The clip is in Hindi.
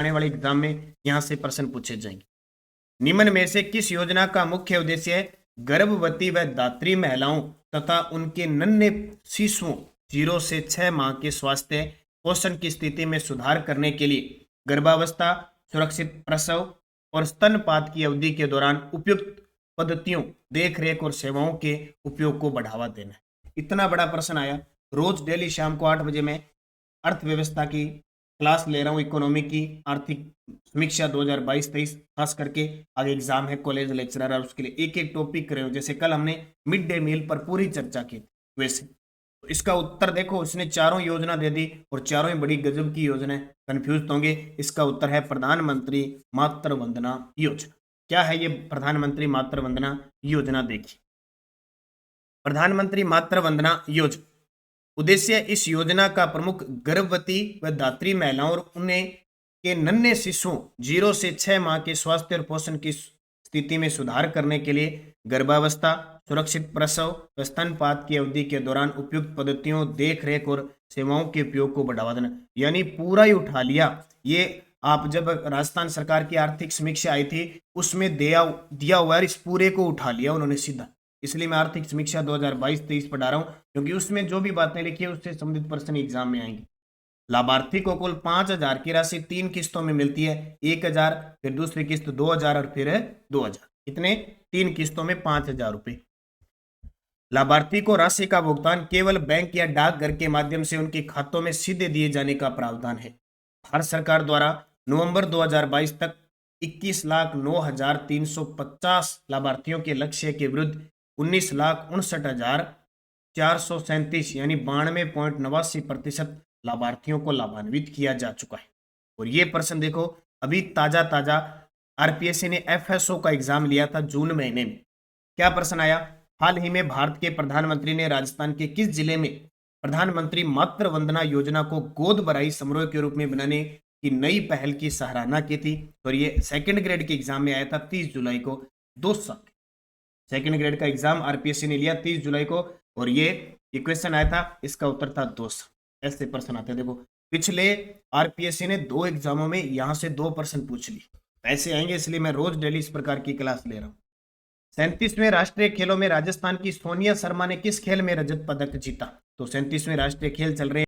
आने वाले एग्जाम में यहाँ से प्रश्न पूछे जाएंगे। निम्न में से किस योजना का मुख्य उद्देश्य है गर्भवती व दात्री महिलाओं तथा उनके नन्हे शिशुओं 0 से 6 माह के स्वास्थ्य पोषण की स्थिति में सुधार करने के लिए गर्भावस्था, सुरक्षित प्रसव और स्तनपात की अवधि के दौरान उपयुक्त पद्धतियों, देखरेख और सेवाओं के उपयोग को बढ़ावा देना है। इतना बड़ा प्रश्न आया। रोज डेली शाम को 8 बजे मैं अर्थव्यवस्था की क्लास ले रहा हूँ, इकोनॉमी की आर्थिक समीक्षा 2022-23, खास करके आगे एग्जाम है कॉलेज लेक्चरर और उसके लिए एक एक टॉपिक कर रहे हो। जैसे कल हमने मिड डे मील पर पूरी चर्चा की, वैसे तो इसका उत्तर देखो, उसने चारों योजना दे दी और चारों ही बड़ी गजब की योजना है। कंफ्यूज तो होंगे। इसका उत्तर है प्रधानमंत्री मातृ वंदना योजना। क्या है ये प्रधानमंत्री मातृ वंदना योजना? देखिए, प्रधानमंत्री मातृ वंदना योजना उद्देश्य इस योजना का प्रमुख गर्भवती व दात्री महिलाओं और उन्हें के नन्हे शिशुओं 0 से 6 माह के स्वास्थ्य और पोषण की स्थिति में सुधार करने के लिए गर्भावस्था, सुरक्षित प्रसव व स्तनपात की अवधि के दौरान उपयुक्त पद्धतियों, देखरेख और सेवाओं के उपयोग को बढ़ावा देना। यानी पूरा ही उठा लिया। ये आप जब राजस्थान सरकार की आर्थिक समीक्षा आई थी उसमें दिया हुआ है, इस पूरे को उठा लिया उन्होंने सीधा। इसलिए मैं आर्थिक समीक्षा 2022-23 पढ़ा रहा हूँ, क्योंकि उसमें जो भी बातें लिखी है उससे संबंधित प्रश्न एग्जाम में आएंगे। लाभार्थी को कुल 5,000 की राशि 3 किस्तों में मिलती है। 1,000, फिर दूसरी किस्त 2,000 और फिर 2,000। कितने? 3 किस्तों में 5,000 रुपए। लाभार्थी को राशि का भुगतान केवल बैंक या डाकघर के माध्यम से उनके खातों में सीधे दिए जाने का प्रावधान है। भारत सरकार द्वारा नवंबर 2022 तक 21,09,350 लाभार्थियों के लक्ष्य के विरुद्ध 19,59,437 यानी 92.89% लाभार्थियों को लाभान्वित किया जा चुका है। और ये प्रश्न देखो, अभी ताजा आरपीएससी ने एफएसओ का एग्जाम लिया था जून महीने में। क्या प्रश्न आया? हाल ही में भारत के प्रधानमंत्री ने राजस्थान के किस जिले में प्रधानमंत्री मातृ वंदना योजना को गोद भराई समारोह के रूप में बनाने की नई पहल की सराहना की थी? और ये सेकंड ग्रेड के एग्जाम में आया था 30 जुलाई को। 2 साल सेकंड ग्रेड का एग्जाम आरपीएससी ने लिया 30 जुलाई को और ये क्वेश्चन आया था। इसका उत्तर था 2 साल। ऐसे प्रश्न आते हैं। देखो, पिछले आरपीएससी ने 2 एग्जामों में यहां से 2 प्रश्न पूछ लिए। ऐसे आएंगे, इसलिए मैं रोज डेली इस प्रकार की क्लास ले रहा हूं। 37वें राष्ट्रीय खेलों में राजस्थान की सोनिया शर्मा ने किस खेल में रजत पदक जीता? तो 37वें राष्ट्रीय खेल चल रहे हैं।